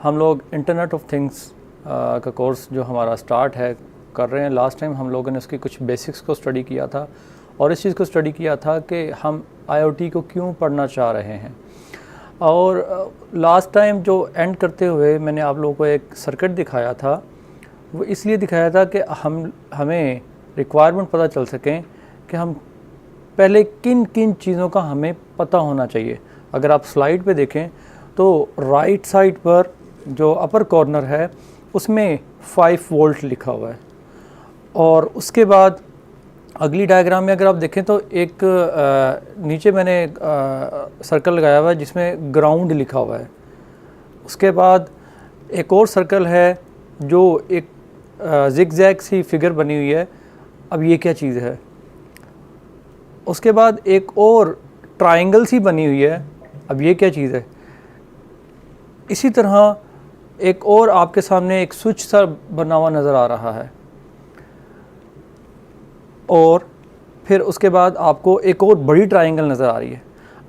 हम लोग internet of things का कोर्स जो हमारा स्टार्ट है कर रहे हैं। लास्ट टाइम हम लोगों ने उसकी कुछ बेसिक्स को स्टडी किया था और इस चीज़ को स्टडी किया था कि हम आईओटी को क्यों पढ़ना चाह रहे हैं। और लास्ट टाइम जो एंड करते हुए मैंने आप लोगों को एक सर्किट दिखाया था, वो इसलिए दिखाया था कि हमें रिक्वायरमेंट पता चल सकें कि हम पहले किन किन चीज़ों का हमें पता होना चाहिए। अगर आप स्लाइड पे देखें तो राइट साइड पर जो अपर कॉर्नर है उसमें 5 वोल्ट लिखा हुआ है और उसके बाद अगली डायग्राम में अगर आप देखें तो एक नीचे मैंने सर्कल लगाया हुआ है जिसमें ग्राउंड लिखा हुआ है। उसके बाद एक और सर्कल है जो एक जिगजैग सी फिगर बनी हुई है। अब ये क्या चीज़ है? उसके बाद एक और ट्रायंगल सी बनी हुई है। अब ये क्या चीज़ है? इसी तरह एक और आपके सामने एक स्विच सा बना हुआ नज़र आ रहा है और फिर उसके बाद आपको एक और बड़ी ट्रायंगल नज़र आ रही है।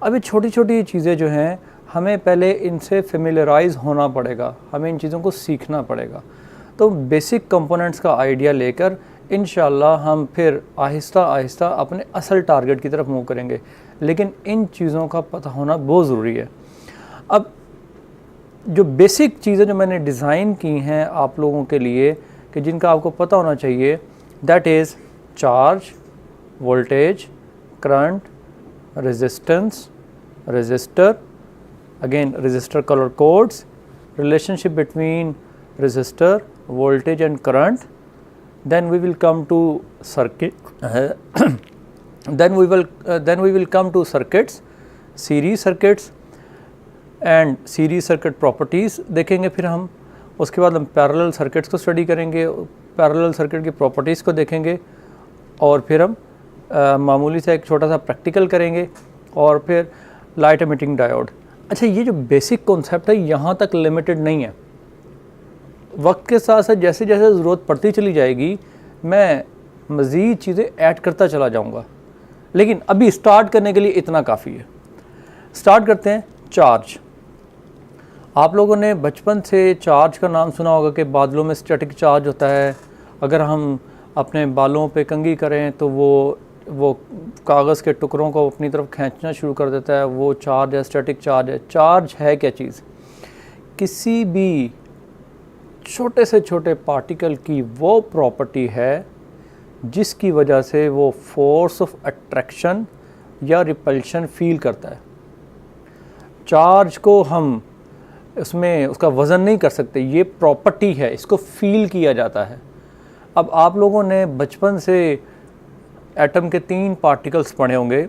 अब ये छोटी छोटी चीज़ें जो हैं हमें पहले इनसे फेमिलियराइज़ होना पड़ेगा, हमें इन चीज़ों को सीखना पड़ेगा। तो बेसिक कंपोनेंट्स का आइडिया लेकर इंशाल्लाह हम फिर आहिस्ता आहिस्ता अपने असल टारगेट की तरफ मूव करेंगे, लेकिन इन चीज़ों का पता होना बहुत ज़रूरी है। अब जो बेसिक चीज़ें जो मैंने डिज़ाइन की हैं आप लोगों के लिए कि जिनका आपको पता होना चाहिए, that is charge, voltage, current, resistance, resistor, again resistor colour codes, relationship between resistor, voltage and current. Then we will come to circuit. then we will come to circuits, series circuits and series circuit properties देखेंगे। फिर हम उसके बाद हम parallel circuits को study करेंगे, parallel circuit की properties को देखेंगे और फिर हम मामूली सा एक छोटा सा प्रैक्टिकल करेंगे और फिर लाइट एमिटिंग डायोड। अच्छा, ये जो बेसिक कॉन्सेप्ट है यहाँ तक लिमिटेड नहीं है। वक्त के साथ साथ जैसे जैसे ज़रूरत पड़ती चली जाएगी मैं मज़ीद चीज़ें ऐड करता चला जाऊँगा, लेकिन अभी स्टार्ट करने के लिए इतना काफ़ी है। स्टार्ट करते हैं। चार्ज, आप लोगों ने बचपन से चार्ज का नाम सुना होगा कि बादलों में स्टैटिक चार्ज होता है। अगर हम अपने बालों पे कंघी करें तो वो कागज़ के टुकड़ों को अपनी तरफ खींचना शुरू कर देता है, वो चार्ज है, स्टैटिक चार्ज है। चार्ज है क्या चीज़? किसी भी छोटे से छोटे पार्टिकल की वो प्रॉपर्टी है जिसकी वजह से वो फोर्स ऑफ अट्रैक्शन या रिपल्शन फील करता है। चार्ज को हम उसमें उसका वज़न नहीं कर सकते, ये प्रॉपर्टी है, इसको फील किया जाता है। अब आप लोगों ने बचपन से एटम के 3 पार्टिकल्स पढ़े होंगे,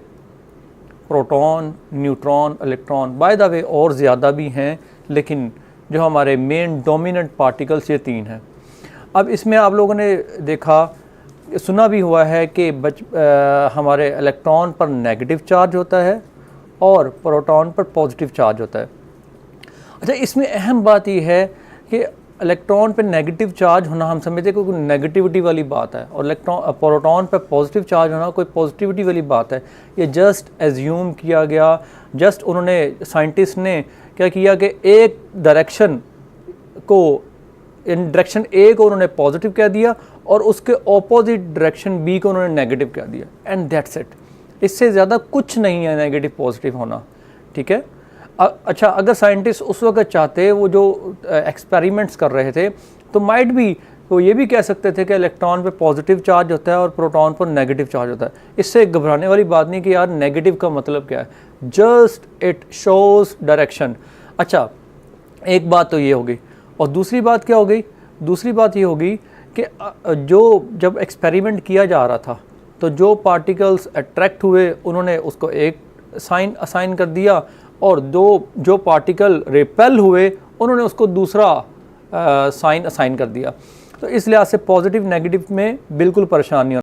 proton, neutron, electron. By the way और ज़्यादा भी हैं, लेकिन जो हमारे मेन डोमिनेंट पार्टिकल्स ये 3 हैं। अब इसमें आप लोगों ने देखा, सुना भी हुआ है कि हमारे इलेक्ट्रॉन पर नेगेटिव चार्ज होता है और प्रोटॉन पर पॉजिटिव चार्ज होता है। अच्छा, इसमें अहम बात यह है कि इलेक्ट्रॉन पे नेगेटिव चार्ज होना हम समझते हैं कोई नेगेटिविटी वाली बात है और प्रोटॉन पे पॉजिटिव चार्ज होना कोई पॉजिटिविटी वाली बात है। ये जस्ट एज्यूम किया गया, जस्ट उन्होंने साइंटिस्ट ने क्या किया कि एक डायरेक्शन को, इन डायरेक्शन ए को उन्होंने पॉजिटिव कह दिया और उसके ऑपोजिट डायरेक्शन बी को उन्होंने नेगेटिव कह दिया, एंड दैट्स इट। इससे ज़्यादा कुछ नहीं है नेगेटिव पॉजिटिव होना, ठीक है। अच्छा, अगर साइंटिस्ट उस वक्त चाहते, वो जो एक्सपेरिमेंट्स कर रहे थे, तो माइट भी वो ये भी कह सकते थे कि इलेक्ट्रॉन पे पॉजिटिव चार्ज होता है और प्रोटॉन पर नेगेटिव चार्ज होता है। इससे घबराने वाली बात नहीं कि यार नेगेटिव का मतलब क्या है, जस्ट इट शोज डायरेक्शन। अच्छा, एक बात तो ये होगी और दूसरी बात क्या हो गई? दूसरी बात ये होगी कि जब एक्सपेरिमेंट किया जा रहा था तो जो पार्टिकल्स अट्रैक्ट हुए उन्होंने उसको एक साइन असाइन कर दिया और जो पार्टिकल रिपेल हुए उन्होंने उसको दूसरा साइन असाइन कर दिया। तो इस लिहाज से पॉजिटिव नेगेटिव में बिल्कुल परेशान नहीं होना।